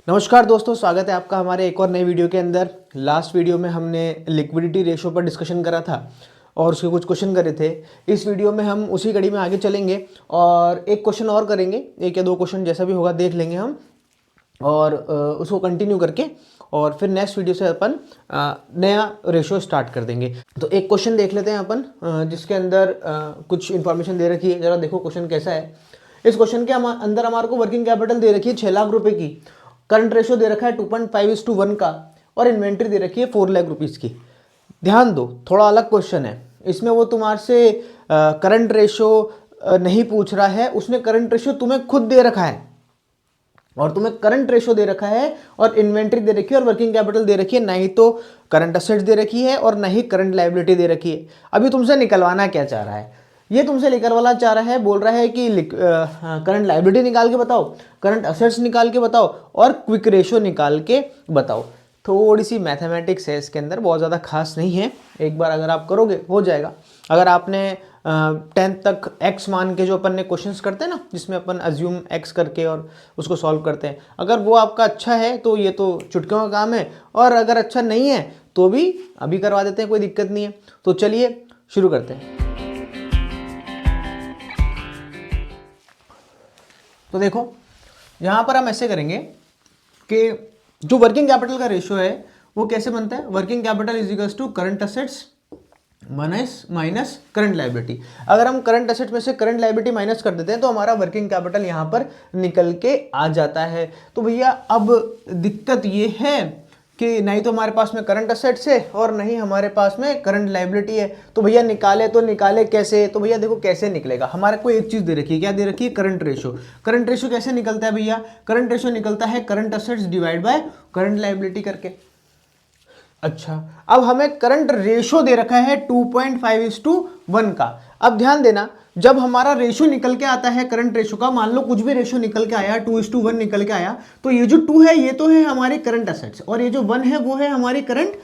नमस्कार दोस्तों, स्वागत है आपका हमारे एक और नई वीडियो के अंदर। लास्ट वीडियो में हमने लिक्विडिटी रेशो पर डिस्कशन करा था और उसके कुछ क्वेश्चन करे थे। इस वीडियो में हम उसी कड़ी में आगे चलेंगे और एक क्वेश्चन और करेंगे, एक या दो क्वेश्चन जैसा भी होगा देख लेंगे हम और उसको कंटिन्यू करके और फिर नेक्स्ट वीडियो से अपन नया रेशो स्टार्ट कर देंगे। तो एक क्वेश्चन देख लेते हैं अपन जिसके अंदर कुछ इन्फॉर्मेशन दे रखी है। ज़रा देखो क्वेश्चन कैसा है। इस क्वेश्चन के अंदर हमारे को वर्किंग कैपिटल दे रखी है 6 लाख रुपए की, करंट रेशो दे रखा है 2.5:1 का और इन्वेंट्री दे रखी है 4 लाख रुपीज़ की। ध्यान दो, थोड़ा अलग क्वेश्चन है। इसमें वो तुम्हारे से करंट रेशो नहीं पूछ रहा है, उसने करंट रेशो तुम्हें खुद दे रखा है और तुम्हें करंट रेशो दे रखा है और इन्वेंट्री दे रखी है और वर्किंग कैपिटल दे रखी है। ना ही तो करंट असेट्स दे रखी है और ना ही करंट लायबिलिटी दे रखी है। अभी तुमसे निकलवाना क्या चाह रहा है? ये तुमसे निकलवाना चाह रहा है, बोल रहा है कि करंट लायबिलिटी निकाल के बताओ, करंट असेट्स निकाल के बताओ और क्विक रेशो निकाल के बताओ। थोड़ी सी मैथमेटिक्स है इसके अंदर, बहुत ज़्यादा खास नहीं है। एक बार अगर आप करोगे हो जाएगा। अगर आपने 10th तक x मान के जो अपन ने क्वेश्चंस करते हैं ना, जिसमें अपन अज्यूम x करके और उसको सॉल्व करते हैं, अगर वो आपका अच्छा है तो ये तो चुटकियों का काम है, और अगर अच्छा नहीं है तो भी अभी करवा देते हैं, कोई दिक्कत नहीं है। तो चलिए शुरू करते हैं। तो देखो यहाँ पर हम ऐसे करेंगे कि जो वर्किंग कैपिटल का रेशियो है वो कैसे बनता है। Working capital is equals to current assets minus current liability. अगर हम करंट असेट्स में से करंट लायबिलिटी माइनस कर देते हैं तो हमारा वर्किंग कैपिटल यहाँ पर निकल के आ जाता है। तो भैया अब दिक्कत ये है कि नहीं तो हमारे पास में करंट असेट्स है और नहीं हमारे पास में करंट लायबिलिटी है। तो भैया निकाले तो निकाले कैसे? तो भैया देखो कैसे निकलेगा। हमारे को एक चीज़ दे रखी है, क्या दे रखी है? Current ratio. करंट रेशो कैसे निकलता है भैया? करंट रेशो निकलता है current assets divide by current liability करके। अच्छा, अब हमें करंट रेशो दे रखा है 2.5:1 का। अब ध्यान देना, जब हमारा रेशो निकल के आता है करंट रेशो का, मान लो कुछ भी रेशो निकल के आया 2:1 निकल के आया, तो ये जो 2 है ये तो है हमारे करंट असेट्स और ये जो 1 है वो है हमारी करंट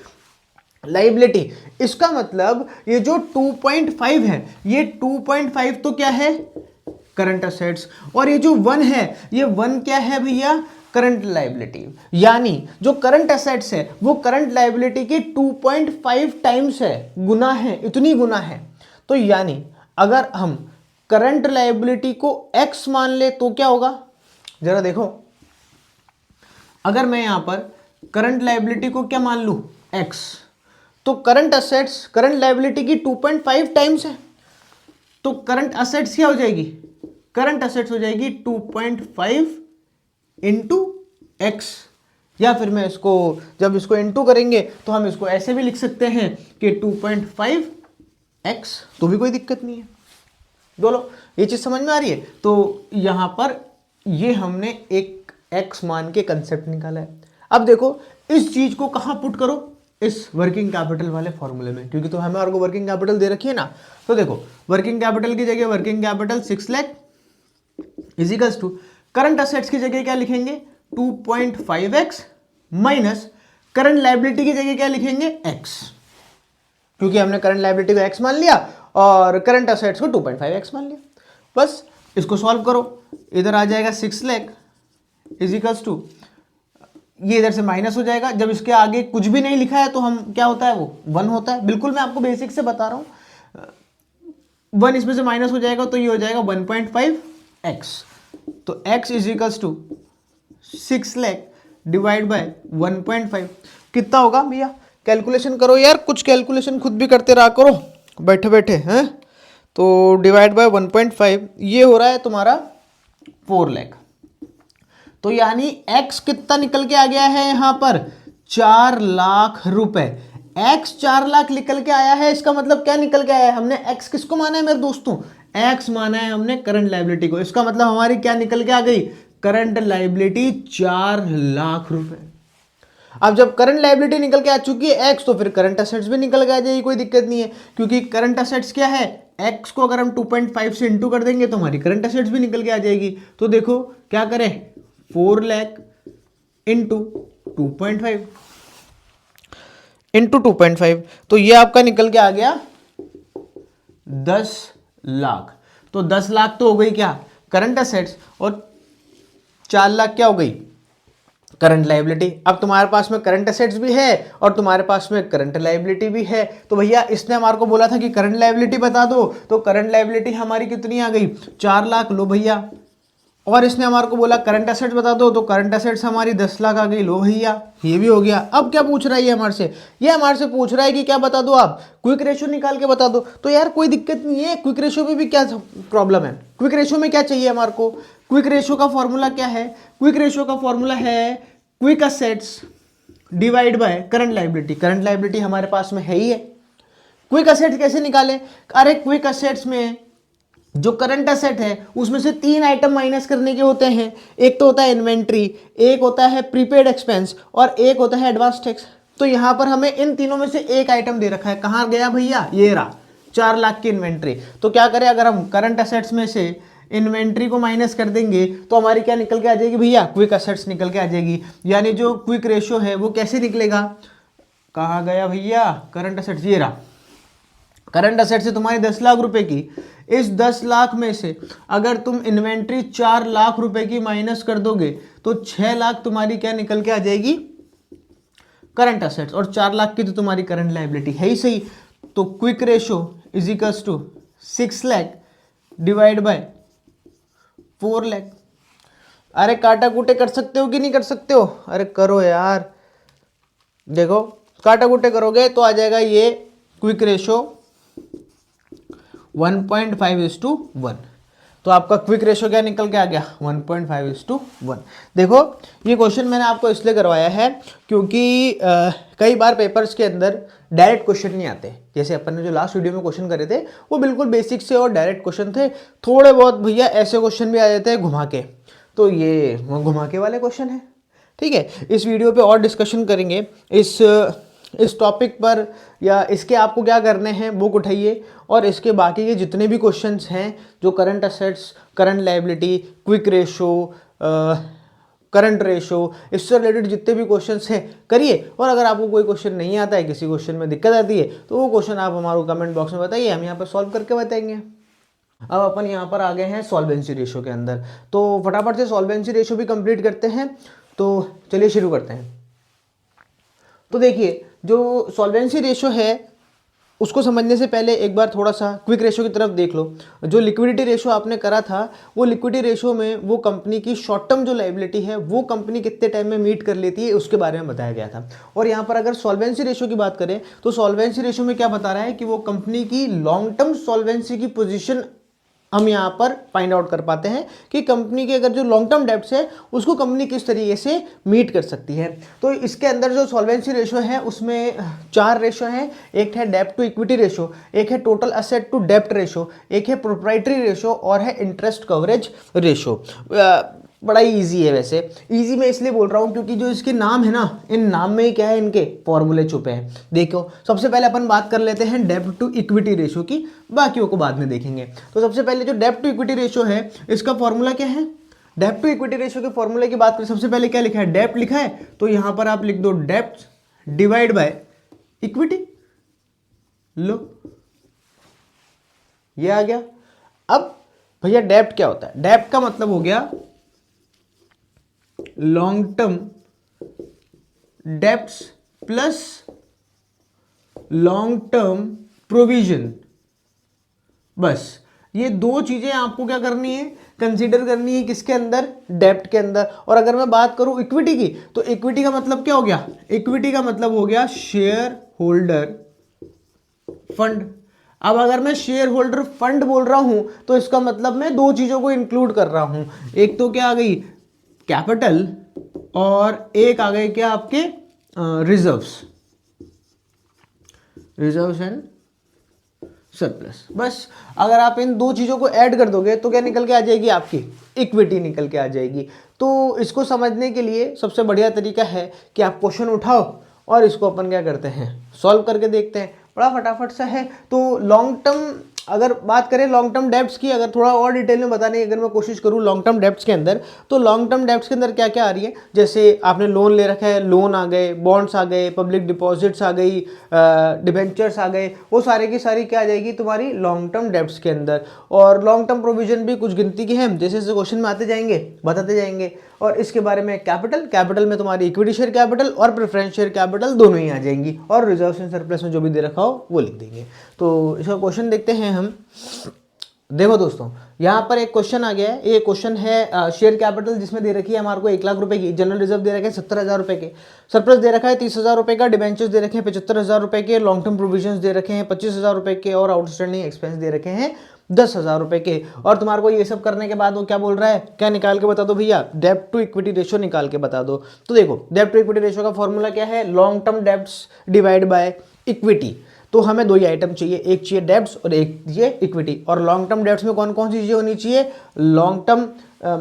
लायबिलिटी। इसका मतलब ये जो 2.5 है, ये 2.5 तो क्या है? करंट असेट्स, और ये जो 1 है ये 1 क्या है भैया? Current liability. यानी जो करंट असेट्स है वो करंट लायबिलिटी के 2.5 टाइम्स है, गुना है, इतनी गुना है। तो यानी अगर हम करंट लायबिलिटी को x मान ले तो क्या होगा? जरा देखो, अगर मैं यहां पर करंट लायबिलिटी को क्या मान लूं? x, तो करंट असेट्स करंट लायबिलिटी की 2.5 टाइम्स है, तो करंट असेट्स क्या हो जाएगी? करंट असेट्स हो जाएगी 2.5 इंटू एक्स। या फिर मैं इसको, जब इसको इंटू करेंगे तो हम इसको ऐसे भी लिख सकते हैं कि 2.5x, तो भी कोई दिक्कत नहीं है। बोलो ये चीज समझ में आ रही है? तो यहां पर ये हमने एक x मान के कंसेप्ट निकाला है। अब देखो इस चीज को कहां पुट करो? इस वर्किंग कैपिटल वाले फॉर्मूले में, क्योंकि तो हमें और को वर्किंग कैपिटल दे रखी है ना। तो देखो वर्किंग कैपिटल की जगह working capital 6 lakh is equals to current assets की जगह क्या लिखेंगे? 2.5x माइनस करंट लायबिलिटी की जगह क्या लिखेंगे? x, क्योंकि हमने करंट लायबिलिटी को x मान लिया और करंट असेट्स को 2.5x मान लिया। बस इसको सॉल्व करो, इधर आ जाएगा 6 लाख इज इक्वल्स टू, ये इधर से माइनस हो जाएगा। जब इसके आगे कुछ भी नहीं लिखा है तो हम क्या होता है? वो 1 होता है। बिल्कुल मैं आपको बेसिक से बता रहा हूं। 1 इसमें से माइनस हो जाएगा तो ये हो जाएगा 1.5x। तो x is equals to 6 lakh divide by 1.5 कितना होगा भैया? कैलकुलेशन करो यार, कुछ कैलकुलेशन खुद भी करते रहा करो बैठे बैठे हैं। तो डिवाइड बाय 1.5 ये हो रहा है तुम्हारा 4 लाख। तो यानी x कितना निकल के आ गया है यहां पर? 4 लाख रुपए। x 4 लाख निकल के आया है, इसका मतलब क्या निकल के आया है? हमने x किसको माना है मेरे दोस्तों? x माना है हमने करंट लायबिलिटी को। इसका मतलब हमारी क्या निकल के आ गई? करंट लायबिलिटी 4 लाख रुपए। अब जब करंट लायबिलिटी निकल के आ चुकी है x, तो फिर करंट असेट्स भी निकल के आ जाएगी, कोई दिक्कत नहीं है। क्योंकि करंट असेट्स क्या है? x को अगर हम 2.5 से इंटू कर देंगे तो हमारी करंट असेट्स भी निकल के आ जाएगी। तो देखो क्या करें? 4 लाख इंटू 2.5 इंटू 2.5, तो ये आपका निकल के आ गया 10 लाख। तो 10 लाख तो हो गई क्या? करंट असेट्स, और 4 लाख क्या हो गई? Current liability. अब तुम्हारे पास में करंट एसेट्स भी है और तुम्हारे पास में करंट लाइबिलिटी भी है। तो भैया इसने हमारे को बोला था कि करंट लाइबिलिटी बता दो, तो करंट लाइबिलिटी हमारी कितनी आ गई, 4 लाख, लो भैया। और इसने हमारे को बोला करंट एसेट्स बता दो, तो करंट एसेट्स हमारी 10 लाख आ गई, लो भैया, ये भी हो गया। अब क्या पूछ रहा है ये हमारे से, ये हमारे से पूछ रहा है कि क्या बता दो आप, क्विक रेशियो निकाल के बता दो। तो यार कोई दिक्कत नहीं है, क्विक रेशियो में भी क्या प्रॉब्लम है, क्विक रेशियो में क्या चाहिए हमारे को, क्विक रेशियो का फॉर्मूला क्या है, क्विक रेशियो का फॉर्मूला है quick assets divide by current liability. Current liability हमारे पास में है ही है। क्विक असेट्स कैसे निकालें, अरे क्विक असेट्स में जो करंट असेट है उसमें से 3 आइटम माइनस करने के होते हैं। एक तो होता है इन्वेंट्री, एक होता है प्रीपेड एक्सपेंस और एक होता है एडवांस टैक्स। तो यहां पर हमें इन तीनों में से एक आइटम दे रखा है, कहां गया भैया, ये रहा, 4 लाख की इन्वेंट्री। तो क्या करें, अगर हम करंट असेट्स में से इन्वेंट्री को माइनस कर देंगे तो हमारी क्या निकल के आ जाएगी भैया, क्विक असेट्स निकल के आ जाएगी। यानी जो क्विक रेशियो है वो कैसे निकलेगा, कहाँ गया भैया करंट असेट्स, ये रहा। करंट असेट से तुम्हारी 10 लाख रुपए की, इस 10 लाख में से अगर तुम इन्वेंट्री 4 लाख रुपए की माइनस कर दोगे तो 6 लाख तुम्हारी क्या निकल के आ जाएगी, करंट असेट्स, और 4 लाख की तो तुम्हारी करंट लायबिलिटी है ही सही। तो quick ratio is equals to 6 lakh divide by 4 lakh. अरे काटा कूटे कर सकते हो कि नहीं कर सकते हो, अरे करो यार, देखो काटा कूटे करोगे तो आ जाएगा ये क्विक रेशो 1.5:1। तो आपका क्विक रेशो क्या निकल के आ गया, 1.5:1। देखो ये क्वेश्चन मैंने आपको इसलिए करवाया है क्योंकि कई बार पेपर्स के अंदर डायरेक्ट क्वेश्चन नहीं आते। जैसे अपन ने जो लास्ट वीडियो में क्वेश्चन करे थे वो बिल्कुल बेसिक से और डायरेक्ट क्वेश्चन थे। थोड़े बहुत भैया ऐसे क्वेश्चन भी आ जाते हैं घुमा के, तो ये घुमा के वाले क्वेश्चन है। ठीक है, इस वीडियो पे और डिस्कशन करेंगे इस टॉपिक पर, या इसके आपको क्या करने हैं बुक उठाइए और इसके बाकी के जितने भी क्वेश्चंस हैं जो current assets, current liability, quick ratio, current ratio, इससे रिलेटेड जितने भी क्वेश्चंस हैं करिए। और अगर आपको कोई क्वेश्चन नहीं आता है, किसी क्वेश्चन में दिक्कत आती है, तो वो क्वेश्चन आप हमारे कमेंट बॉक्स में बताइए, हम यहाँ पर सॉल्व करके बताएंगे। अब अपन यहाँ पर आ गए हैं सॉल्वेंसी रेशो के अंदर, तो फटाफट से सॉल्वेंसी रेशो भी कंप्लीट करते हैं। तो चलिए शुरू करते हैं। तो देखिए जो सॉल्वेंसी रेशो है उसको समझने से पहले एक बार थोड़ा सा क्विक रेशो की तरफ देख लो। जो लिक्विडिटी रेशो आपने करा था, वो लिक्विडिटी रेशो में वो कंपनी की शॉर्ट टर्म जो लायबिलिटी है वो कंपनी कितने टाइम में मीट कर लेती है उसके बारे में बताया गया था। और यहाँ पर अगर सॉल्वेंसी रेशो की बात करें तो सॉल्वेंसी रेशो में क्या बता रहा है कि वो कंपनी की लॉन्ग टर्म सॉल्वेंसी की पोजीशन हम यहाँ पर फाइंड आउट कर पाते हैं कि कंपनी के अगर जो लॉन्ग टर्म डेब्ट्स है उसको कंपनी किस तरीके से मीट कर सकती है। तो इसके अंदर जो सॉल्वेंसी रेशो है उसमें 4 रेशो हैं। एक है डेब्ट टू इक्विटी रेशो, एक है टोटल असेट टू डेब्ट रेशो, एक है प्रोप्राइटरी रेशो और है इंटरेस्ट कवरेज रेशो। बड़ा ही ईजी है, वैसे ईजी मैं इसलिए बोल रहा हूँ क्योंकि जो इसके नाम है ना, इन नाम में ही क्या है, इनके फॉर्मूले छुपे हैं। देखो सबसे पहले अपन बात कर लेते हैं डेब्ट टू इक्विटी रेशो की, बाकियों को बाद में देखेंगे। तो सबसे पहले जो डेब्ट टू इक्विटी रेशो है इसका फॉर्मूला क्या है, डेब्ट टू इक्विटी रेशो के फॉर्मूले की बात करें, सबसे पहले क्या लिखा है, डेब्ट लिखा है, तो यहां पर आप लिख दो डेब्ट डिवाइड बाय इक्विटी, लो ये आ गया। अब भैया डेब्ट क्या होता है, डेब्ट का मतलब हो गया long term debts plus long term provision. बस ये दो चीजें आपको क्या करनी है, कंसीडर करनी है किसके अंदर, डेब्ट के अंदर। और अगर मैं बात करूं इक्विटी की, तो इक्विटी का मतलब क्या हो गया, इक्विटी का मतलब हो गया शेयर होल्डर फंड। अब अगर मैं शेयर होल्डर फंड बोल रहा हूं तो इसका मतलब मैं दो चीजों को इंक्लूड कर रहा हूं, एक तो क्या आ गई कैपिटल और एक आ गए क्या आपके रिजर्व्स एंड सरप्लस। बस अगर आप इन दो चीजों को ऐड कर दोगे तो क्या निकल के आ जाएगी, आपकी इक्विटी निकल के आ जाएगी। तो इसको समझने के लिए सबसे बढ़िया तरीका है कि आप क्वेश्चन उठाओ और इसको अपन क्या करते हैं, सॉल्व करके देखते हैं। बड़ा फटाफट सा है। तो लॉन्ग टर्म अगर बात करें लॉन्ग टर्म डेब्ट्स की, अगर थोड़ा और डिटेल में बताने की अगर मैं कोशिश करूँ लॉन्ग टर्म डेब्ट्स के अंदर, तो लॉन्ग टर्म डेब्ट्स के अंदर क्या क्या आ रही है, जैसे आपने लोन ले रखा है, लोन आ गए, बॉन्ड्स आ गए, पब्लिक डिपॉजिट्स आ गई, डिबेंचर्स आ गए, वो सारे की सारी क्या आ जाएगी तुम्हारी लॉन्ग टर्म डेब्ट्स के अंदर। और लॉन्ग टर्म प्रोविजन भी कुछ गिनती के हैं, जैसे जैसे क्वेश्चन में आते जाएंगे बताते जाएंगे। और इसके बारे में कैपिटल में तुम्हारी इक्विटी शेयर कैपिटल और प्रेफरेंस शेयर कैपिटल दोनों ही आ जाएंगी, और रिजर्व एंड सरप्लस में जो भी दे रखा हो वो लिख देंगे। तो इसका क्वेश्चन देखते हैं हम। देखो दोस्तों, यहाँ पर एक क्वेश्चन आ गया है, ये क्वेश्चन है शेयर कैपिटल जिसमें दे रखी है हमारे को 1 लाख रुपए की, जनरल रिजर्व दे रखे हैं 70,000 रुपए के, सरप्लस दे रखा है 30,000 रुपए का, डिबेंचर्स दे रखे हैं 75,000 रुपए के, लॉन्ग टर्म प्रोविजंस दे रखे हैं 25,000 रुपए के, और आउटस्टैंडिंग एक्सपेंस दे रखे हैं 10,000 रुपए के। और तुम्हारे को ये सब करने के बाद वो क्या बोल रहा है, क्या निकाल के बता दो भैया, डेब्ट टू इक्विटी रेशियो निकाल के बता दो। तो देखो डेब्ट टू इक्विटी रेशियो का फॉर्मूला क्या है, long term debts divide by equity. तो हमें दो ही आइटम चाहिए, एक चाहिए डेब्ट्स और एक चाहिए इक्विटी। और लॉन्ग टर्म डेब्ट्स में कौन कौन सी चीजें होनी चाहिए, लॉन्ग टर्म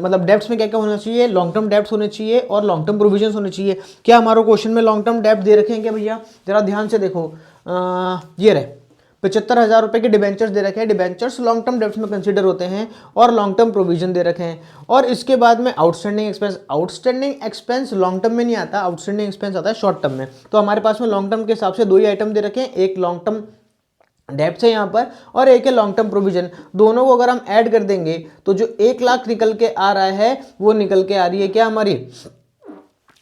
मतलब डेब्ट्स में क्या क्या होना चाहिए, लॉन्ग टर्म डेब्ट्स होने चाहिए और लॉन्ग टर्म प्रोविजंस होने चाहिए। क्या हमारे क्वेश्चन में लॉन्ग टर्म डेब्ट दे रखे हैं क्या भैया, जरा ध्यान से देखो, ये रहे 75,000 रुपए के डिबेंचर्स दे रखे हैं, डिबेंचर्स लॉन्ग टर्म डेब्ट्स में कंसीडर होते हैं, और लॉन्ग टर्म प्रोविजन दे रखे हैं। और इसके बाद में आउटस्टैंडिंग एक्सपेंस लॉन्ग टर्म में नहीं आता, आउटस्टैंडिंग एक्सपेंस आता है शॉर्ट टर्म में। तो हमारे पास में लॉन्ग टर्म के हिसाब से दो ही आइटम दे रखे हैं, एक लॉन्ग टर्म डेब्ट्स है यहाँ पर और एक है लॉन्ग टर्म प्रोविजन। दोनों को अगर हम ऐड कर देंगे तो जो 1 लाख निकल के आ रहा है वो निकल के आ रही है क्या हमारी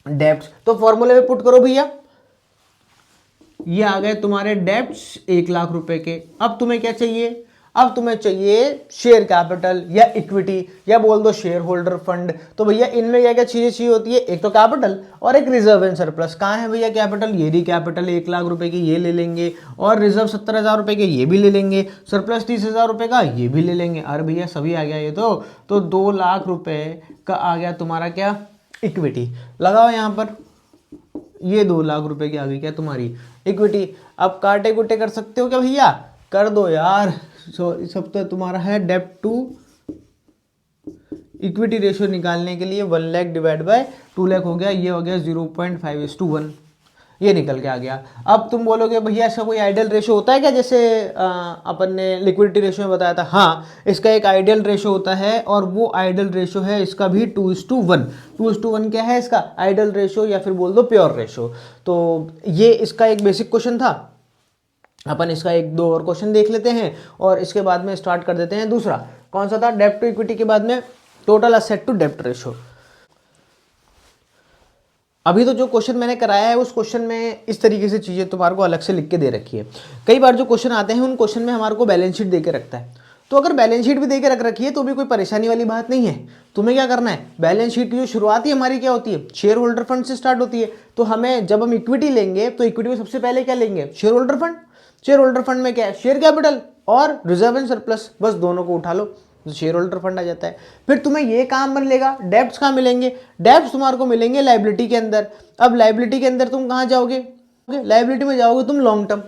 डेब्ट्स। तो फॉर्मूले में पुट करो भैया, ये आ गए तुम्हारे डेब्ट्स 1 लाख रुपए के। अब तुम्हें क्या चाहिए, अब तुम्हें चाहिए शेयर कैपिटल या इक्विटी या बोल दो शेयर होल्डर फंड। तो भैया इनमें क्या क्या चीजें चाहिए होती है, एक तो कैपिटल और एक रिजर्व एंड सरप्लस। कहाँ है भैया कैपिटल, ये रही कैपिटल 1 लाख रुपए की, ये ले लेंगे, और रिजर्व 70,000 रुपए के ये भी ले लेंगे, सरप्लस 30,000 रुपए का ये भी ले लेंगे। अरे भैया सभी आ गया ये तो 2 लाख रुपए का आ गया तुम्हारा क्या इक्विटी। लगाओ यहाँ पर, ये 2 लाख रुपए की आ गई क्या तुम्हारी इक्विटी। अब काटे कुटे कर सकते हो क्या भैया, कर दो यार। सब तो तुम्हारा है डेब्ट टू इक्विटी रेशियो निकालने के लिए 1 लाख डिवाइड बाय 2 लाख हो गया, ये हो गया 0.5:1, ये निकल के आ गया। अब तुम बोलोगे भैया इसका कोई आइडियल रेशियो होता है क्या, जैसे अपन ने लिक्विडिटी रेशियो में बताया था। हाँ, इसका एक आइडियल रेशियो होता है और वो आइडियल रेशियो है इसका भी 2:1। 2:1 क्या है इसका आइडियल रेशियो या फिर बोल दो प्योर रेशियो। तो ये इसका एक बेसिक क्वेश्चन था। अपन इसका एक दो और क्वेश्चन देख लेते हैं और इसके बाद में स्टार्ट कर देते हैं दूसरा। कौन सा था, डेब्ट टू इक्विटी के बाद में टोटल असेट टू डेब्ट रेशियो। अभी तो जो क्वेश्चन मैंने कराया है उस क्वेश्चन में इस तरीके से चीजें तुम्हारे को अलग से लिख के दे रखी है। कई बार जो क्वेश्चन आते हैं उन क्वेश्चन में हमारे को बैलेंस शीट देके रखता है। तो अगर बैलेंस शीट भी देके रख रखी है तो भी कोई परेशानी वाली बात नहीं है। तुम्हें क्या करना है, बैलेंस शीट की जो शुरुआत ही हमारी क्या होती है, शेयर होल्डर फंड से स्टार्ट होती है। तो हमें जब हम इक्विटी लेंगे तो इक्विटी में सबसे पहले क्या लेंगे, share holder fund. Share holder fund में क्या है, शेयर कैपिटल और रिजर्व एंड सरप्लस, बस दोनों को उठा लो तो शेयर होल्डर फंड आ जाता है। फिर तुम्हें ये काम मिलेगा, डेब्ट्स कहाँ मिलेंगे, डेब्ट्स तुम्हारे को मिलेंगे लाइबिलिटी के अंदर। अब लाइबिलिटी के अंदर तुम कहाँ जाओगे, लाइबिलिटी में जाओगे तुम लॉन्ग टर्म।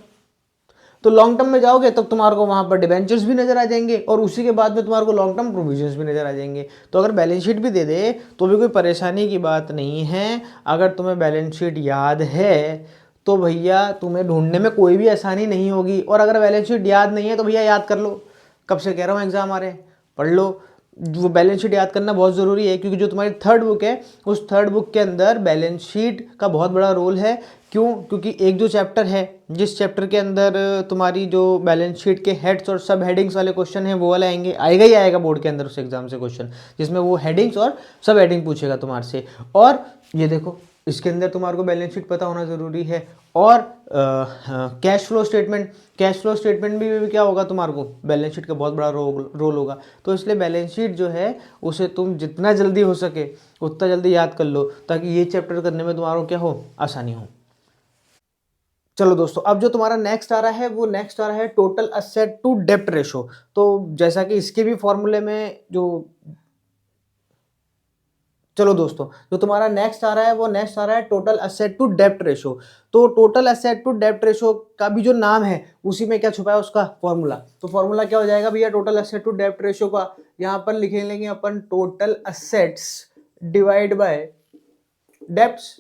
तो लॉन्ग टर्म में जाओगे तब तुम्हारे को वहां पर डिबेंचर्स भी नजर आ जाएंगे और उसी के बाद में तुम्हारे को लॉन्ग टर्म प्रोविजंस भी नजर आ जाएंगे। तो अगर बैलेंस शीट भी दे दे तो भी कोई परेशानी की बात नहीं है। अगर तुम्हें बैलेंस शीट याद है तो भैया तुम्हें ढूंढने में कोई भी आसानी नहीं होगी। और अगर बैलेंस शीट याद नहीं है तो भैया याद कर लो, कब से कह रहा हूँ एग्जाम आ रहे हैं, पढ़ लो। वो बैलेंस शीट याद करना बहुत ज़रूरी है क्योंकि जो तुम्हारी थर्ड बुक है उस थर्ड बुक के अंदर बैलेंस शीट का बहुत बड़ा रोल है। क्यों, क्योंकि एक जो चैप्टर है जिस चैप्टर के अंदर तुम्हारी जो बैलेंस शीट के हेड्स और सब हेडिंग्स वाले क्वेश्चन हैं वो वाले आएंगे, आएगा ही आएगा बोर्ड के अंदर उस एग्जाम से क्वेश्चन जिसमें वो हेडिंग्स और सब हेडिंग पूछेगा तुम्हारे से। और ये देखो इसके अंदर तुम्हारे को बैलेंस शीट पता होना ज़रूरी है। और कैश फ्लो स्टेटमेंट भी क्या होगा तुम्हारे को, बैलेंस शीट का बहुत बड़ा रोल होगा। तो इसलिए बैलेंस शीट जो है उसे तुम जितना जल्दी हो सके उतना जल्दी याद कर लो ताकि ये चैप्टर करने में तुम्हारा क्या हो, आसानी हो। चलो दोस्तों, अब जो तुम्हारा नेक्स्ट आ रहा है वो नेक्स्ट आ रहा है टोटल असेट टू डेप्ट रेशो। तो जैसा कि इसके भी फॉर्मूले में जो, चलो दोस्तों जो तुम्हारा नेक्स्ट आ रहा है वो नेक्स्ट आ रहा है टोटल असेट टू डेप्ट रेशो। तो टोटल असेट टू डेप्ट रेशो का भी जो नाम है उसी में क्या छुपा है उसका फॉर्मूला। तो फॉर्मूला क्या हो जाएगा भैया टोटल असेट टू डेप्ट रेशो का, यहाँ पर लिख लेंगे अपन total assets divide by debts.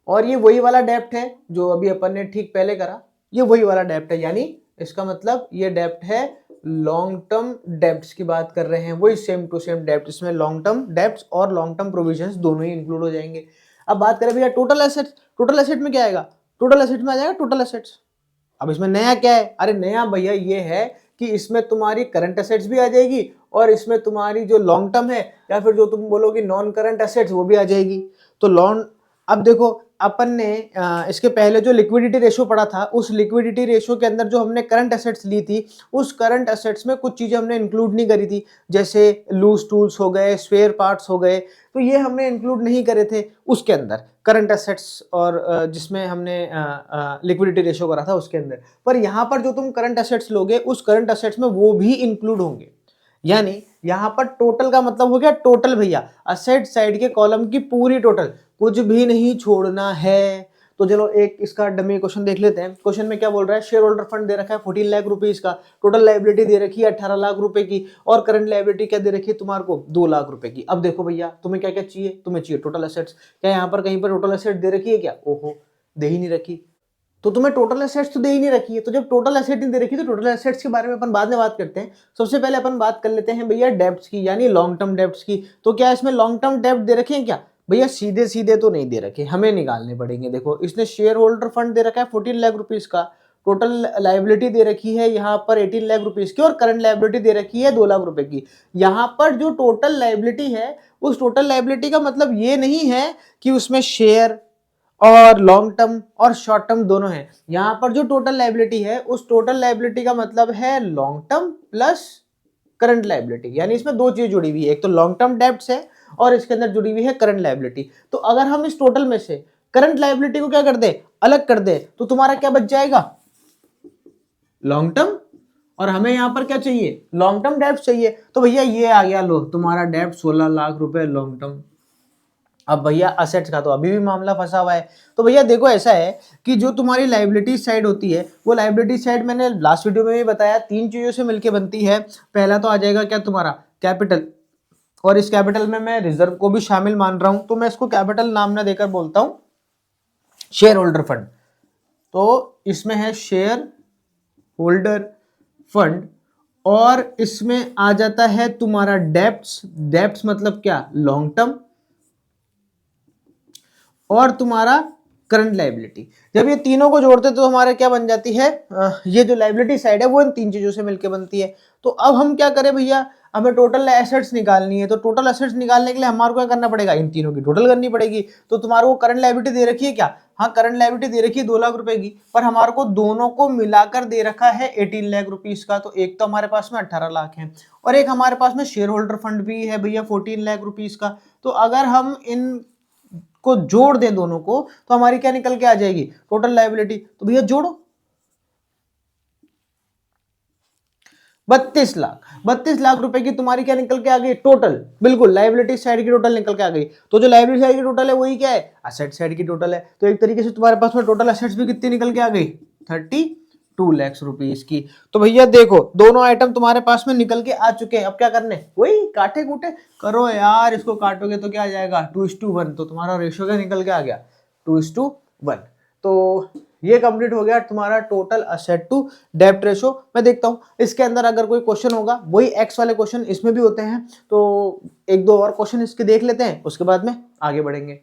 और ये वही वाला डेप्ट है जो अभी अपन ने ठीक पहले करा, ये वही वाला डेप्ट है, यानी इसका मतलब ये डेप्ट है लॉन्ग टर्म डेप्ट्स की बात कर रहे हैं, वही सेम टू सेम डेप्ट, इसमें लॉन्ग टर्म डेप्ट्स और लॉन्ग टर्म प्रोविजंस दोनों ही इंक्लूड हो जाएंगे। अब बात करें भैया टोटल एसेट्स, टोटल एसेट में क्या आएगा, टोटल एसेट में आ जाएगा टोटल एसेट्स। अब इसमें नया क्या है, अरे नया भैया ये है कि इसमें तुम्हारी करंट एसेट्स भी आ जाएगी और इसमें तुम्हारी जो लॉन्ग टर्म है या फिर जो तुम बोलोगे नॉन करंट एसेट्स वो भी आ जाएगी। तो लॉन, अब देखो अपन ने इसके पहले जो लिक्विडिटी रेशो पढ़ा था, उस लिक्विडिटी रेशो के अंदर जो हमने करंट एसेट्स ली थी, उस करंट एसेट्स में कुछ चीजें हमने इंक्लूड नहीं करी थी, जैसे लूज टूल्स हो गए, स्पेयर पार्ट्स हो गए, तो ये हमने इंक्लूड नहीं करे थे उसके अंदर करंट एसेट्स, और जिसमें हमने लिक्विडिटी रेशो करा था उसके अंदर। पर यहाँ पर जो तुम करंट एसेट्स लोगे उस करंट एसेट्स में वो भी इंक्लूड होंगे, यानी यहाँ पर टोटल का मतलब हो गया टोटल भैया, असेट साइड के कॉलम की पूरी टोटल, कुछ भी नहीं छोड़ना है। तो चलो एक इसका डमी क्वेश्चन देख लेते हैं। क्वेश्चन में क्या बोल रहा है, शेयर होल्डर फंड दे रखा है 14 लाख रुपीस का, टोटल लाइबिलिटी दे रखी है 18 लाख रुपए की, और करंट लाइबिलिटी क्या दे रखी है तुम्हारे को 2 लाख रुपए की। अब देखो भैया तुम्हें क्या क्या चाहिए, तुम्हें चाहिए टोटल एसेट्स, क्या यहाँ पर कहीं पर टोटल एसेट दे रखी है क्या, ओहो दे ही नहीं रखी, तो तुम्हें टोटल एसेट्स तो दे ही नहीं रखी है। तो जब टोटल एसेट नहीं दे रखी तो टोटल एसेट्स के बारे में अपन बाद में बात करते हैं। सबसे पहले अपन बात कर लेते हैं भैया डेब्ट्स की, यानी लॉन्ग टर्म डेब्ट्स की। तो क्या इसमें लॉन्ग टर्म डेब्ट दे रखे हैं क्या, भैया सीधे सीधे तो नहीं दे रखे, हमें निकालने पड़ेंगे। देखो इसने शेयर होल्डर फंड दे रखा है 14 लाख रुपीज का, टोटल लाइबिलिटी दे रखी है यहाँ पर 18 लाख रुपीज की, और करंट लाइबिलिटी दे रखी है 2 लाख रुपए की। यहाँ पर जो टोटल लाइबिलिटी है उस टोटल लाइबिलिटी का मतलब ये नहीं है कि उसमें शेयर और लॉन्ग टर्म और शॉर्ट टर्म दोनों हैं। यहां पर जो टोटल लाइबिलिटी है उस टोटल लाइबिलिटी का मतलब है long term plus current liability, यानी इसमें दो चीज जुड़ी हुई है, एक तो लॉन्ग टर्म डेब्ट्स है और इसके अंदर जुड़ी हुई है करंट लाइबिलिटी। तो अगर हम इस टोटल में से करंट लाइबिलिटी को क्या कर दे, अलग कर दे, तो तुम्हारा क्या बच जाएगा, लॉन्ग टर्म, और हमें यहां पर क्या चाहिए, लॉन्ग टर्म डेब्ट चाहिए। तो भैया ये आ गया, लो तुम्हारा डेब्ट 16 लाख रुपए लॉन्ग टर्म। अब भैया असेट्स का तो अभी भी मामला फंसा हुआ है। तो भैया देखो ऐसा है कि जो तुम्हारी लाइबिलिटी साइड होती है, वो लाइबिलिटी साइड मैंने लास्ट वीडियो में भी बताया 3 चीजों से मिलकर बनती है। पहला तो आ जाएगा क्या तुम्हारा कैपिटल, और इस कैपिटल में मैं रिजर्व को भी शामिल मान रहा हूं, तो मैं इसको कैपिटल नाम ना देकर बोलता हूं शेयर होल्डर फंड। तो इसमें है शेयर होल्डर फंड, और इसमें आ जाता है तुम्हारा डेब्ट्स, डेब्ट्स मतलब क्या, लॉन्ग टर्म, और तुम्हारा करंट लाइबिलिटी। जब ये तीनों को जोड़ते तो हमारे क्या बन जाती है, ये जो लाइबिलिटी साइड है वो इन 3 चीजों से मिलकर बनती है। तो अब हम क्या करें भैया, हमें टोटल एसेट्स निकालनी है, तो टोटल एसेट्स निकालने के लिए हमारे को क्या करना पड़ेगा, इन तीनों की टोटल करनी पड़ेगी। तो तुम्हारे को करंट लाइबिलिटी दे रखी है क्या, हाँ करंट लाइबिलिटी दे रखी है 2 लाख रुपए की, पर हमारे को दोनों को मिलाकर दे रखा है 18 लाख रुपीस का। तो एक तो हमारे पास में 18 लाख है और एक हमारे पास में शेयर होल्डर फंड भी है भैया 14 लाख रुपीस का। तो अगर हम इन को जोड़ दें दोनों को तो हमारी क्या निकल के आ जाएगी, टोटल लाइबिलिटी। तो भैया जोड़ो 32 लाख, 32 लाख रुपए की तुम्हारी क्या निकल के आ गई टोटल, बिल्कुल लाइबिलिटी साइड की टोटल निकल के आ गई। तो जो लाइबिलिटी साइड की टोटल है वही क्या है, असेट साइड की टोटल है। तो एक तरीके से तुम्हारे पास में टोटल असेट्स भी कितनी निकल के आ गई, 32 लाख रुपीस की। तो भैया देखो दोनों आइटम तुम्हारे पास में निकल के आ चुके हैं। अब क्या करने, वही काटे कूटे करो यार, इसको काटोगे तो क्या आ जाएगा 2:1, तो तुम्हारा रेशियो क्या निकल के आ गया 2:1। तो ये कंप्लीट हो गया तुम्हारा टोटल असेट टू डेब्ट रेशो। मैं देखता हूँ इसके अंदर अगर कोई क्वेश्चन होगा, वही एक्स वाले क्वेश्चन इसमें भी होते हैं, तो 1-2 और क्वेश्चन इसके देख लेते हैं, उसके बाद में आगे बढ़ेंगे।